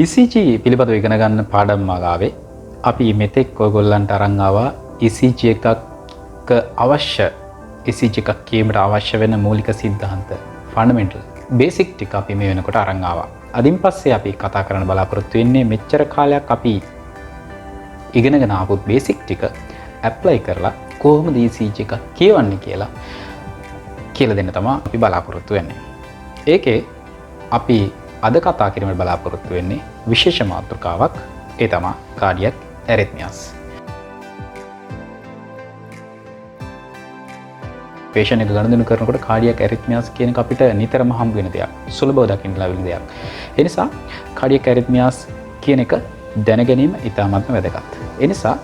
ECG පිළිබඳව ඉගෙන ගන්න පාඩම් මාලාවේ අපි මෙතෙක් ඔයගොල්ලන්ට අරන් ආවා ECG එකක අවශ්‍ය ECG එකක් කියීමට අවශ්‍ය වෙන මූලික સિદ્ધාන්ත ෆන්ඩමෙන්ටල් බේසික් ටික අපි මේ වෙනකොට අරන් ආවා. අදින් පස්සේ අපි කතා කරන්න බලාපොරොත්තු වෙන්නේ මෙච්චර කාලයක් අපි ඉගෙනගෙන ආපු බේසික් ටික ඇප්ලයි කරලා කොහොමද ECG එකක් කියවන්නේ කියලා දෙන්න තමයි අපි බලාපොරොත්තු වෙන්නේ. ඒකේ අපි අද කතා කිරීමට බලාපොරොත්තු වෙන්නේ විශේෂ මාතෘකාවක්. ඒ තමයි කාඩියක් ඇරිත්මියාස්. පේෂන් එක ගණන් කරනකොට කාඩියක් ඇරිත්මියාස් කියන එක අපිට නිතරම හම්බ වෙන දෙයක්. සුලභව දකින්න ලැබෙන දෙයක්. ඒ නිසා කාඩියක් ඇරිත්මියාස් කියන එක දැන ගැනීම ඉතාමත්ම වැදගත්. ඒ නිසා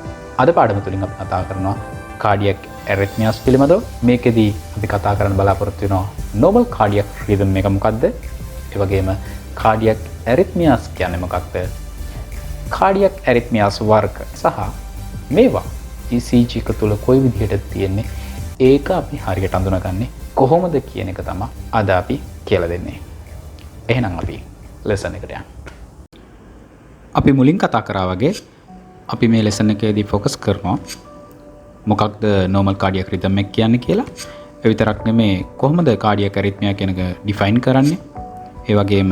අද පාඩම තුලින් අපි කතා කරනවා කාඩියක් ඇරිත්මියාස් පිළිබඳව. මේකෙදී අපි කතා කරන්න බලාපොරොත්තු වෙනවා normal cardiac rhythm එක මොකක්ද? ඒ වගේම කාඩියක් ඇරිත්මියාස් කියන්නේ මොකක්ද? කාඩියක් ඇරිත්මියාස් වර්ග සහ මේවා ECG එක තුල කොයි විදිහටද තියෙන්නේ ඒක අපි හරියට අඳුනගන්නේ කොහොමද කියන එක තමයි අද අපි කියලා දෙන්නේ. එහෙනම් අපි ලෙසන් එකට යමු. අපි මුලින් කතා කරා වගේ අපි මේ ලෙසන් එකේදී ફોකස් කරනවා මොකක්ද normal cardiac rhythm එක කියන්නේ කියලා. ඒ විතරක් නෙමේ කොහොමද cardiac arrhythmia කියන එක define කරන්නේ. ඒ වගේම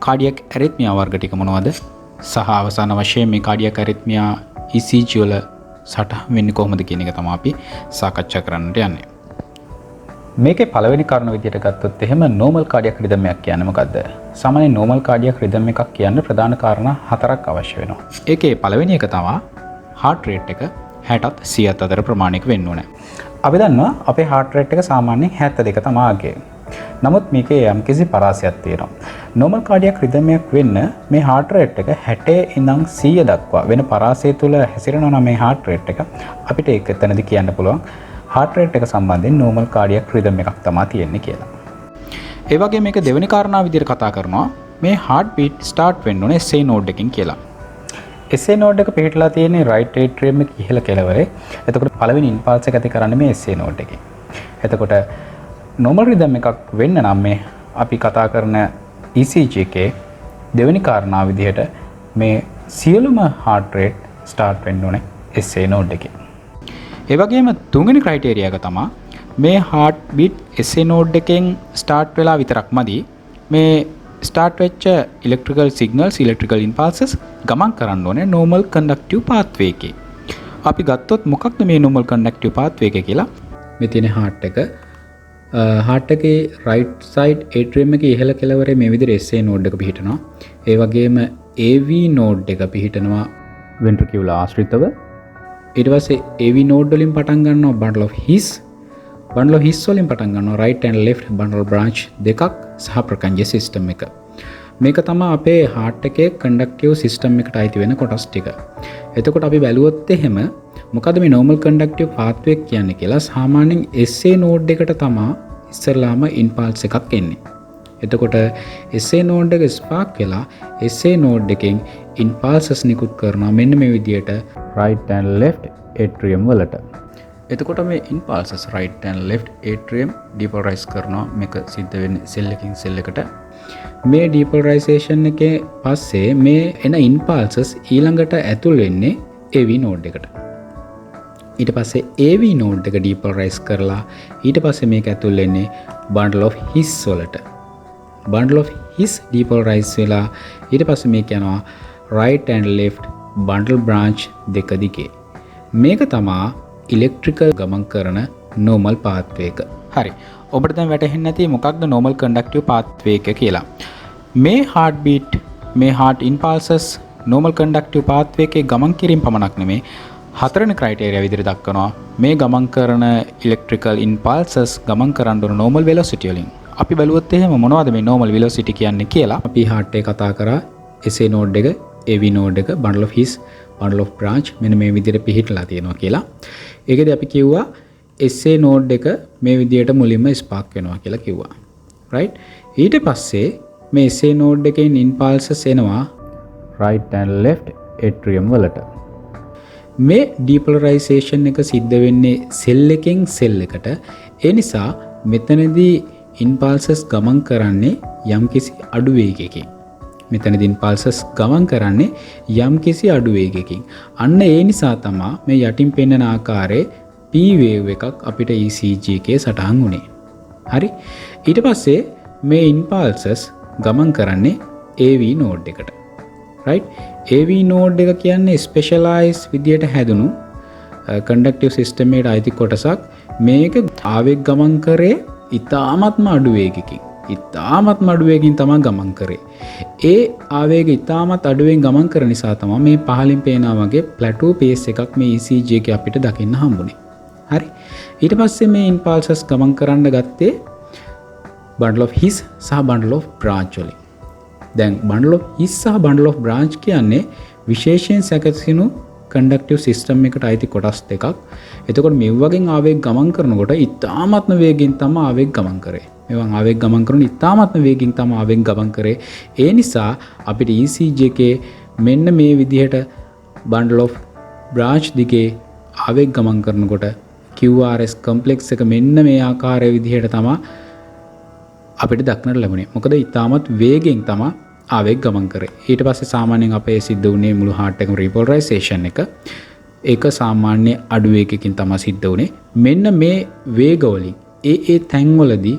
cardiac arrhythmia වර්ග ටික මොනවද? සහ අවසාන වශයෙන් මේ cardiac arrhythmia ECG වල සටහන් වෙන්නේ කොහොමද කියන එක තමයි අපි සාකච්ඡා කරන්නට යන්නේ. මේකේ පළවෙනි කාරණා විදිහට ගත්තොත් එහෙම normal cardiac rhythm එකක් කියන්නේ මොකද්ද? සාමාන්‍ය normal cardiac rhythm එකක් කියන්න ප්‍රධාන කාරණා හතරක් අවශ්‍ය වෙනවා. ඒකේ පළවෙනි එක තමයි heart rate එක 60ත් 100ත් අතර ප්‍රමාණයක වෙන්න ඕනේ. අපි දන්නවා අපේ heart rate එක සාමාන්‍යයෙන් 72 තමයි ආගේ. නමුත් මේකේ යම්කිසි පරාසයක් තියෙනවා. normal cardiac rhythm එකක් වෙන්න මේ heart rate එක 60 ඉඳන් 100 දක්වා වෙන පරාසය තුල හැසිරෙනවා නම් මේ heart rate එක අපිට ඒක එතනදී කියන්න පුළුවන් heart rate එක සම්බන්ධයෙන් normal cardiac rhythm එකක් තමයි තියෙන්නේ කියලා. ඒ වගේම මේක දෙවෙනි කාරණාව විදිහට කතා කරනවා මේ heart beat start වෙන්න ඕනේ SA node එකකින් කියලා. SA node එක පිටලා තියෙන්නේ right atrium එක ඉහළ කෙළවරේ. එතකොට පළවෙනි impulse එක ඇති කරන්නේ මේ SA node එකේ. එතකොට normal rhythm එකක් වෙන්න නම් මේ අපි කතා කරන ECG එකේ දෙවෙනි කාරණාව විදිහට මේ සියලුම heart rate start වෙන්න ඕනේ SA node එකේ. ඒ වගේම තුන්වෙනි ක්‍රයිටීරියා එක තමයි මේ heart beat SA node එකෙන් start වෙලා විතරක් මදි. මේ start වෙච්ච electrical signals electrical impulses ගමන් කරන්න ඕනේ normal conductive pathway එකේ. අපි ගත්තොත් මොකක්ද මේ normal conductive pathway එක කියලා? මේ තියෙන heart එක heart එකේ right side atrium එකේ ඉහළ කෙළවරේ මේ විදිහට SA node එක පිහිටනවා. ඒ වගේම AV node එක පිහිටනවා ventricular ආශ්‍රිතව. ඊට පස්සේ AV node වලින් පටන් ගන්නවා bundle of His වලින් පටන් ගන්නවා right and left bundle branch දෙකක් සහ ප්‍රකංජ system එක. මේක තමයි අපේ heart එකේ conductive system එකට අයිති වෙන කොටස් ටික. එතකොට අපි බැලුවොත් එහෙම මොකද මේ normal conductive pathway කියන්නේ කියලා සාමාන්‍යයෙන් SA node එකට තමයි ඉස්සරලාම impulse එකක් එන්නේ. එතකොට SA node එක spark වෙලා SA node එකෙන් impulses නිකුත් කරනවා මෙන්න මේ විදිහට right and left atrium වලට. එතකොට මේ impulses right and left atrium depolarize කරනවා. මේක සිද්ධ වෙන්නේ cell එකකින් cell එකට. මේ depolarization එකේ පස්සේ මේ එන impulses ඊළඟට ඇතුල් වෙන්නේ AV node එකට. ඊට පස්සේ AV node එක depolarize කරලා ඊට පස්සේ මේක ඇතුල් වෙන්නේ bundle of His වලට. bundle of His depolarize වෙලා ඊට පස්සේ මේක යනවා right and left bundle branch දෙක දිගේ. මේක තමයි electrical ගමන් කරන normal pathway එක. හරි. ඔබට දැන් වැටහෙන්නේ නැති මොකක්ද normal conductive pathway එක කියලා. මේ heart beat මේ heart impulses normal conductive pathway එකේ ගමන් කිරීම පමණක් නෙමේ හතරවෙනි ක්‍රයිටීරියා විදිහට දක්වනවා මේ ගමන් කරන electrical impulses ගමන් කරන normal velocity වලින්. අපි බලුවොත් එහෙම මොනවද මේ normal velocity කියන්නේ කියලා. අපි heart එක කතා කරා SA node එක, AV node එක, bundle of His, bundle of branch මෙන්න මේ විදිහට පිහිටලා තියෙනවා කියලා. ඒකදී අපි කිව්වා SA node එක මේ විදිහට මුලින්ම spark වෙනවා කියලා කිව්වා. right? ඊට පස්සේ මේ SA node එකෙන් impulses එනවා right and left atrium වලට. මේ depolarization එක සිද්ධ වෙන්නේ cell එකෙන් cell එකට. ඒ නිසා මෙතනදී impulses ගමන් කරන්නේ යම්කිසි අඩු වේගයකින්. මෙතනදී ඉම්පල්සස් ගමන් කරන්නේ යම්කිසි අඩු වේගයකින්. අන්න ඒ නිසා තමයි මේ යටින් පෙන්වන ආකාරයේ P wave එකක් අපිට ECG එකේ සටහන් වුණේ. හරි. ඊට පස්සේ මේ ඉම්පල්සස් ගමන් කරන්නේ AV node එකට. right? AV node එක කියන්නේ ස්පෙෂලායිස් විදියට හැදුණු කන්ඩක්ටිව් සිස්ටම් එකේ අයිති කොටසක්. මේක ආවේග ගමන් කරේ ඉතාමත්ම අඩු වේගකින්. ඉතාමත්ම අඩු වේගකින් තමයි ගමන් කරේ. ඒ ආවේග ඉතාමත් අඩුවෙන් ගමන් කරන නිසා තමයි මේ පහලින් පේනා වගේ ප්ලැටෝ පේස් එකක් මේ ECG එකේ අපිට දකින්න හම්බුනේ. හරි. ඊට පස්සේ මේ ඉම්පල්සස් ගමන් කරන්න ගත්තේ bundle of his සහ bundle of branch වලින්. දැන් bundle of his සහ bundle of branch කියන්නේ විශේෂයෙන් සැකසෙනු කන්ඩක්ටිව් සිස්ටම් එකට අයිති කොටස් දෙකක්. එතකොට මේ වගේ ආවේග ගමන් කරනකොට ඉතාමත්ම වේගෙන් තමයි ආවේග ගමන් කරේ. මේවන් ආවේග ගමන් කරන ඉතාමත්ම වේගෙන් තමයි ආවේග ගමන් කරේ. ඒ නිසා අපිට ECG එකේ මෙන්න මේ විදිහට bundle of branch දිගේ ආවේග ගමන් කරනකොට QRS complex එක මෙන්න මේ ආකාරයේ විදිහට තමයි අපිට දක්නට ලැබුණේ. මොකද ඉතාමත් වේගෙන් තමයි ආවේග ගමන් කරේ. ඊට පස්සේ සාමාන්‍යයෙන් අපේ සිද්ධ වුණේ මුළු heart එකම repolarization එක. ඒක සාමාන්‍ය අඩු වේගයකින් තමයි සිද්ධ වුණේ. මෙන්න මේ වේග වලින් ඒ තැන්වලදී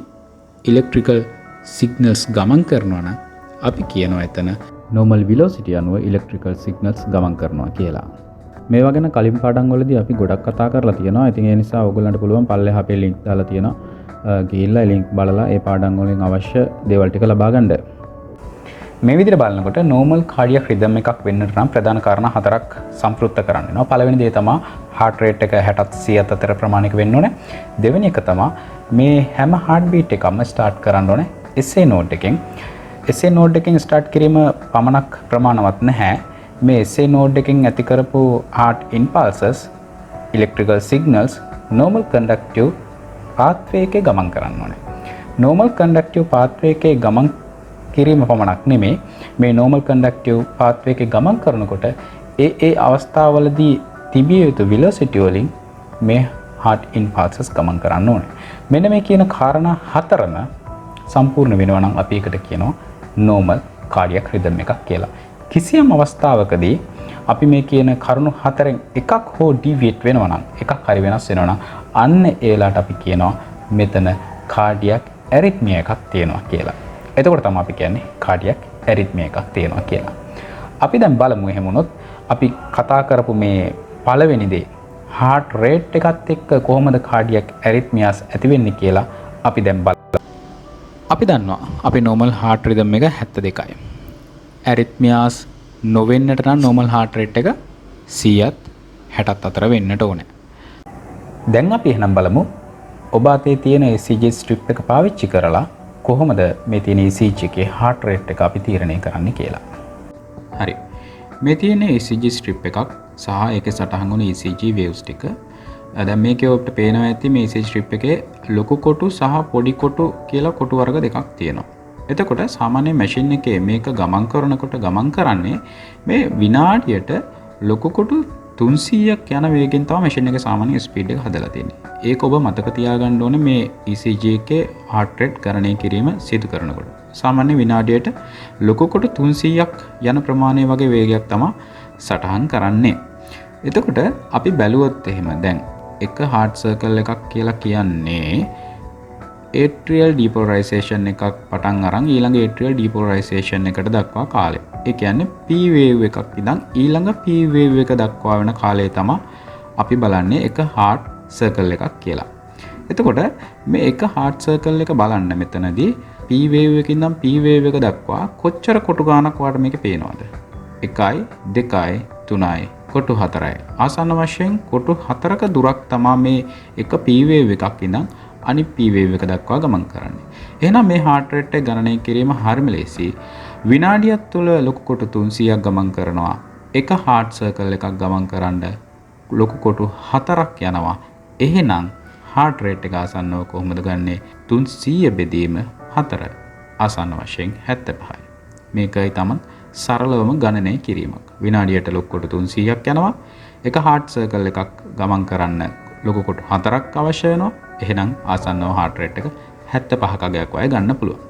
electrical signals ගමන් කරනවා නම් අපි කියනවා එතන normal velocity අනුව electrical signals ගමන් කරනවා කියලා. මේවා ගැන කලින් පාඩම් වලදී අපි ගොඩක් කතා කරලා තියෙනවා. ඉතින් ඒ නිසා ඔයගොල්ලන්ට පුළුවන් පල්ලෙහා අපේ link දාලා තියෙනවා. ගිහිල්ලා link බලලා ඒ පාඩම් වලින් අවශ්‍ය දේවල් ටික ලබා ගන්න. මේ විදිහට බලනකොට normal cardiac rhythm එකක් වෙන්නට නම් ප්‍රධාන කාරණා හතරක් සම්ප්‍රයුක්ත කරන්න වෙනවා. පළවෙනි දේ තමයි heart rate එක 60ත් 100ත් අතර ප්‍රමාණයක වෙන්න ඕනේ. දෙවෙනි එක තමයි මේ හැම heart beat එකක්ම start කරන්න ඕනේ SA node එකෙන්. SA node එකෙන් start කිරීම පමණක් ප්‍රමාණවත් නැහැ. මේ SA node එකෙන් ඇති කරපු heart impulses electrical signals normal conductive pathway එකේ ගමන් කරන්න ඕනේ. normal conductive pathway එකේ ගමන් කිරීම පමණක් නෙමේ මේ normal conductive pathway එකේ ගමන් කරනකොට ඒ අවස්ථාවවලදී තිබිය යුතු velocity වලින් මේ heart impulses ගමන් කරන්න ඕනේ. මෙන්න මේ කියන කාරණා හතරම සම්පූර්ණ වෙනවා නම් අපි ඒකට කියනවා normal cardiac rhythm එකක් කියලා. කිසියම් අවස්ථාවකදී අපි මේ කියන කරුණු හතරෙන් එකක් හෝ deviate වෙනවා නම් එකක් හරි වෙනස් වෙනවා නම් අන්න ඒ වෙලාවට අපි කියනවා මෙතන cardiac arrhythmia එකක් තියෙනවා කියලා. එතකොට තමයි අපි කියන්නේ cardiac arrhythmia එකක් තියෙනවා කියලා. අපි දැන් බලමු එහෙම වුණොත් අපි කතා කරපු මේ පළවෙනි දේ heart rate එකත් එක්ක කොහොමද cardiac arrhythmias ඇති වෙන්නේ කියලා අපි දැන් බලමු. අපි දන්නවා අපි normal heart rhythm එක 72යි. arrhythmias නොවෙන්නට නම් normal heart rate එක 100ත් 60ත් අතර වෙන්නට ඕනේ. දැන් අපි එහෙනම් බලමු ඔබ අතේ තියෙන ECG strip එක පාවිච්චි කරලා කොහොමද මේ තියෙන ECG එකේ heart rate එක අපි තීරණය කරන්නේ කියලා. හරි. මේ තියෙන ECG strip එකක් සහ ඒකේ සටහන් වුණු ECG waves ටික. දැන් මේකේ ඔබට පේනවා ඇති මේ ECG strip එකේ ලොකු කොටු සහ පොඩි කොටු කියලා කොටු වර්ග දෙකක් තියෙනවා. එතකොට සාමාන්‍ය මැෂින් එකේ මේක ගමන් කරනකොට ගමන් කරන්නේ මේ විනාඩියට ලොකු කොටු 300ක් යන වේගෙන් තමයි මැෂින් එකේ සාමාන්‍ය ස්පීඩ් එක හදලා තියෙන්නේ. ඒක ඔබ මතක තියාගන්න ඕනේ මේ ECG එකේ heart rate ගණනය කිරීම සිදු කරනකොට. සාමාන්‍ය විනාඩියට ලොකු කොටු 300ක් යන ප්‍රමාණය වගේ වේගයක් තමයි සටහන් කරන්නේ. එතකොට අපි බැලුවොත් එහෙම දැන් එක heart circle එකක් කියලා කියන්නේ atrial depolarization එකක් පටන් අරන් ඊළඟ atrial depolarization එකට දක්වා කාලය. ඒ කියන්නේ P wave එකක් ඉඳන් ඊළඟ P wave එක දක්වා වෙන කාලය තමයි අපි බලන්නේ එක heart circle එකක් කියලා. එතකොට මේ එක heart circle එක බලන්න මෙතනදී P wave එකකින් ඉඳන් P wave එක දක්වා කොච්චර කොටු ගානක් වාට මේකේ පේනවද? 1යි 2යි 3යි කොටු 4යි. ආසන්න වශයෙන් කොටු 4ක දුරක් තමයි මේ එක P wave එකක් ඉඳන් අනිත් P wave එක දක්වා ගමන් කරන්නේ. එහෙනම් මේ heart rate එක ගණනය කිරීම හරිම ලේසි. විනාඩියක් තුල ලොකු කොටු 300ක් ගමන් කරනවා. එක heart circle එකක් ගමන් කරන්න ලොකු කොටු 4ක් යනවා. එහෙනම් heart rate එක ආසන්නව කොහොමද ගන්නෙ? 300 බෙදීම 4 ආසන්න වශයෙන් 75යි. මේකයි තමයි සරලවම ගණනය කිරීමක්. විනාඩියට ලොකු කොටු 300ක් යනවා. එක heart circle එකක් ගමන් කරන්න ලොකු කොටු 4ක් අවශ්‍ය වෙනවා. එහෙනම් ආසන්නව heart rate එක 75ක අගයක් වගේ ගන්න පුළුවන්.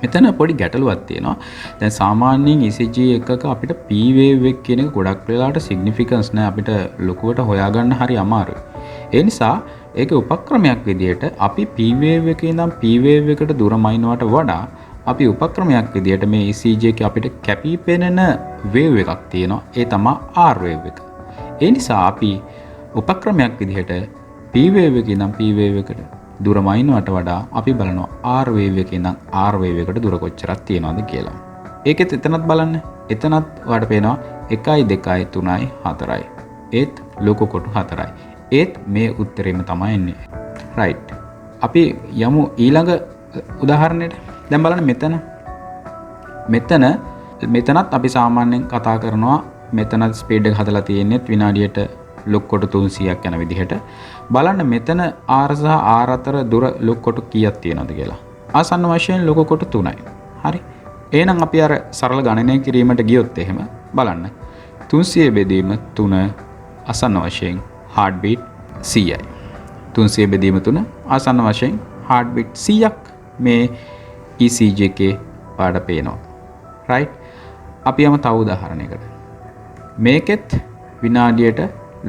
මෙතන පොඩි ගැටලුවක් තියෙනවා. දැන් සාමාන්‍යයෙන් ECG එකක අපිට P wave එක කියන එක ගොඩක් වෙලාවට significance නැහැ. අපිට ලොකුවට හොයාගන්න හරි අමාරුයි. ඒ නිසා ඒකේ උපක්‍රමයක් විදිහට අපි P wave එකේ ඉඳන් P wave එකට දුරමයින්වට වඩා අපි උපක්‍රමයක් විදිහට මේ ECG එකේ අපිට කැපී පෙනෙන wave එකක් තියෙනවා. ඒ තමයි R wave එක. ඒ නිසා අපි උපක්‍රමයක් විදිහට P wave එකේ ඉඳන් P wave එකට දුරමයින්වට වඩා අපි බලනවා R wave එකේ ඉඳන් R wave එකට දුර කොච්චරක් තියෙනවද කියලා. ඒකෙත් එතනත් බලන්න. එතනත් ඔයාලට පේනවා 1 2 3 4යි. ඒත් ලොකු කොටු 4යි. ඒත් මේ උත්තරෙම තමයි එන්නේ. රයිට්. අපි යමු ඊළඟ උදාහරණයට. දැන් බලන්න මෙතනත් අපි සාමාන්‍යයෙන් කතා කරනවා මෙතනත් ස්පීඩ් එක හදලා තියෙන්නේ විනාඩියට ලොක් කොටු 300ක් යන විදිහට. බලන්න මෙතන R සහ R අතර දුර ලොක් කොටු කීයක් තියෙනවද කියලා. ආසන්න වශයෙන් ලොකු කොටු 3යි. හරි. එහෙනම් අපි අර සරල ගණනය කිරීමට ගියොත් එහෙම බලන්න 300 බෙදීම 3 ආසන්න වශයෙන් heart beat 100යි. 300 බෙදීම 3 ආසන්න වශයෙන් heart beat 100ක් මේ ECG එකේ පාඩ පේනවා. right. අපි යමු තව උදාහරණයකට. මේකෙත් විනාඩියට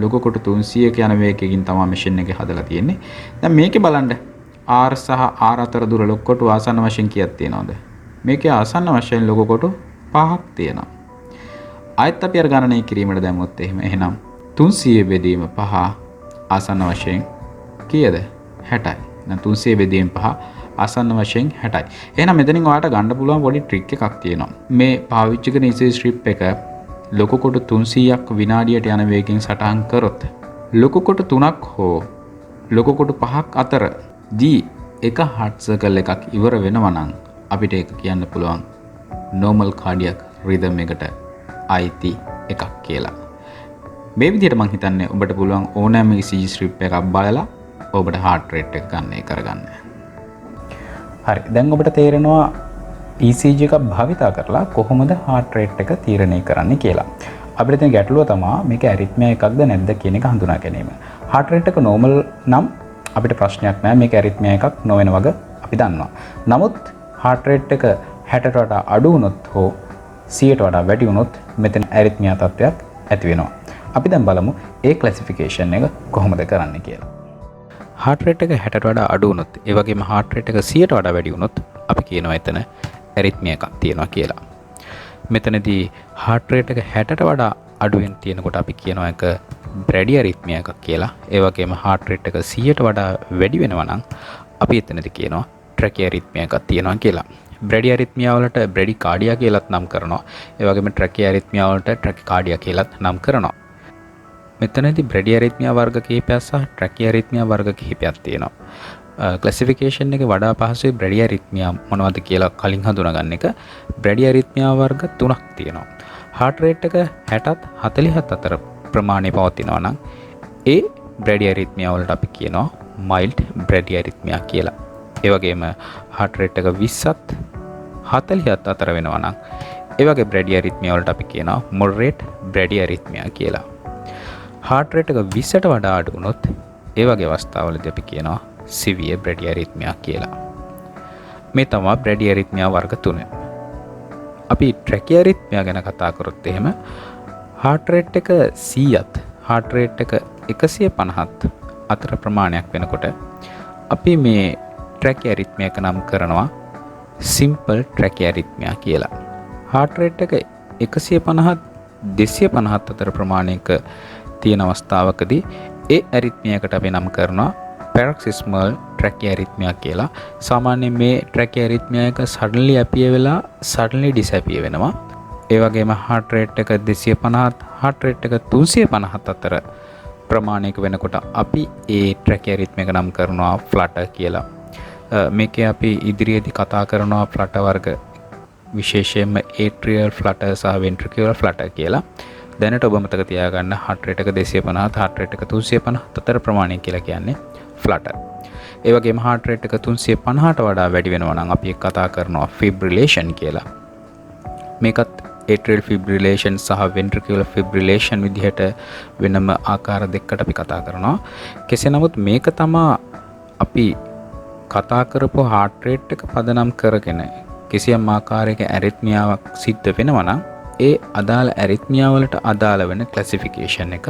ලොකු කොටු 300ක යන වේගයකින් තමයි මැෂින් එක හදලා තියෙන්නේ. දැන් මේකේ බලන්න R සහ R අතර දුර ලොකු කොටු ආසන්න වශයෙන් කීයක් තියෙනවද? මේකේ ආසන්න වශයෙන් ලොකු කොටු 5ක් තියෙනවා. ආයෙත් අපි අර ගණනය කිරීමට දැම්මොත් එහෙනම් 300 බෙදීම 5 ආසන්න වශයෙන් කීයද? 60යි. දැන් 300 බෙදීම 5 ආසන්න වශයෙන් 60යි. එහෙනම් මෙතනින් ඔයාලට ගන්න පුළුවන් පොඩි ට්‍රික් එකක් තියෙනවා. මේ පාවිච්චි කරන ECG ස්ට්‍රිප් එක ලොකු කොටු 300ක් විනාඩියට යන වේගයෙන් සටහන් කරොත් ලොකු කොටු 3ක් හෝ ලොකු කොටු 5ක් අතර දී එක heart circle එකක් ඉවර වෙනවා නම් අපිට ඒක කියන්න පුළුවන් normal cardiac rhythm එකට අයිති එකක් කියලා. මේ විදිහට මම හිතන්නේ ඔබට පුළුවන් ඕනෑම ECG strip එකක් බලලා ඔබට heart rate එක ගන්න කරගන්න. හරි. දැන් ඔබට තේරෙනවා ECG එකක් භාවිතා කරලා කොහොමද heart rate එක තීරණය කරන්නේ කියලා. අපිට තියෙන ගැටලුව තමයි මේක arrhythmia එකක්ද නැද්ද කියන එක හඳුනා ගැනීම. heart rate එක normal නම් අපිට ප්‍රශ්නයක් නැහැ. මේක arrhythmia එකක් නොවන වගේ අපි දන්නවා. නමුත් heart rate එක 60ට වඩා අඩු වුණොත් හෝ 100ට වඩා වැඩි වුණොත් මෙතන arrhythmia තත්ත්වයක් ඇති වෙනවා. අපි දැන් බලමු ඒ classification එක කොහොමද කරන්නේ කියලා. heart rate එක 60ට වඩා අඩු වුණොත් ඒ වගේම heart rate එක 100ට වඩා වැඩි වුණොත් අපි කියනවා එතන arrhythmia එකක් තියෙනවා කියලා. මෙතනදී heart rate එක 60ට වඩා අඩුවෙන් තියෙනකොට අපි කියනවා එක bradyarrhythmia එකක් කියලා. ඒ වගේම heart rate එක 100ට වඩා වැඩි වෙනවා නම් අපි එතනදී කියනවා trachyarrhythmia එකක් තියෙනවා කියලා. bradyarrhythmia වලට bradycardia කියලාත් නම් කරනවා. ඒ වගේම trachyarrhythmia වලට trachycardia කියලාත් නම් කරනවා. මෙතනදී bradyarrhythmia වර්ග කිහිපයක් සහ trachyarrhythmia වර්ග කිහිපයක් තියෙනවා. ක්ලාසිෆිකේෂන් එකේ වඩා පහසුයි bradyarrhythmia මොනවද කියලා කලින් හඳුනාගන්න එක. bradyarrhythmia වර්ග 3ක් තියෙනවා. heart rate එක 60ත් 47ත් අතර ප්‍රමාණය පවතිනවා නම් ඒ bradyarrhythmia වලට අපි කියනවා mild bradyarrhythmia කියලා. ඒ වගේම heart rate එක 20ත් 40ත් අතර වෙනවා නම් ඒ වගේ bradyarrhythmia වලට අපි කියනවා moderate bradyarrhythmia කියලා. heart rate එක 20ට වඩා අඩු වුණොත් ඒ වගේ අවස්ථාවලදී අපි කියනවා severe bradyarrhythmia කියලා. මේ තමයි bradyarrhythmia වර්ග 3. අපි trachyarrhythmia ගැන කතා කරොත් එහෙම heart rate එක 100ත් heart rate එක 150ත් අතර ප්‍රමාණයක් වෙනකොට අපි මේ trachyarrhythmia එක නම් කරනවා simple trachyarrhythmia කියලා. heart rate එක 150ත් 250ත් අතර ප්‍රමාණයක තියෙන අවස්ථාවකදී ඒ arrhythmia එකට අපි නම් කරනවා paroxysmal trachyarrhythmia කියලා. සාමාන්‍යයෙන් මේ trachyarrhythmia එක suddenly appear වෙලා suddenly disappear වෙනවා. ඒ වගේම heart rate එක 250ත් heart rate එක 350ත් අතර ප්‍රමාණයක වෙනකොට අපි ඒ trachyarrhythmia එක නම් කරනවා flutter කියලා. මේකේ අපි ඉදිරියේදී කතා කරනවා flutter වර්ග විශේෂයෙන්ම atrial flutter සහ ventricular flutter කියලා. දැනට ඔබ මතක තියාගන්න heart rate එක 250ත් heart rate එක 350ත් අතර ප්‍රමාණය කියලා කියන්නේ flutter. ඒ වගේම heart rate එක 350ට වඩා වැඩි වෙනවා නම් අපි කතා කරනවා fibrillation කියලා. මේකත් atrial fibrillation සහ ventricular fibrillation විදිහට වෙනම ආකාර දෙකකට අපි කතා කරනවා. කෙසේ නමුත් මේක තමයි අපි කතා කරපු heart rate එක පදනම් කරගෙන කිසියම් ආකාරයක ඇරිත්මියාවක් සිද්ධ වෙනවා නම් ඒ අදාළ ඇරිත්මියාවලට අදාළ වෙන ක්ලැසිෆිකේෂන් එක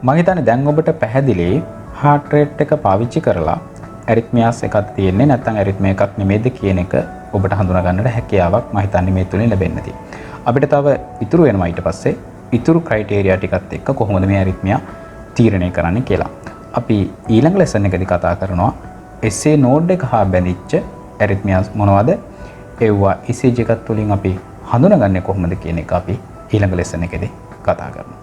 මම හිතන්නේ දැන් ඔබට පැහැදිලි heart rate එක පාවිච්චි කරලා ඇරිත්මියාස් එකක් තියෙන්නේ නැත්නම් ඇරිත්මියා එකක් නෙමෙයිද කියන එක ඔබට හඳුනා ගන්නට හැකියාවක් මම හිතන්නේ මේ තුලින් ලැබෙන්න තියෙනවා. අපිට තව ඉතුරු වෙනවා ඊට පස්සේ ඉතුරු ක්‍රයිටීරියා ටිකත් එක්ක කොහොමද මේ ඇරිත්මියා තීරණය කරන්නේ කියලා. අපි ඊළඟ ලෙසන් එකදී කතා කරනවා SA නෝඩ් එක හා බැඳිච්ච ඇරිත්මියාස් මොනවද? ඒවා ECG එකත් තුලින් අපි හඳුනාගන්නේ කොහොමද කියන එක අපි ඊළඟ ලෙසන් එකදී කතා කරනවා.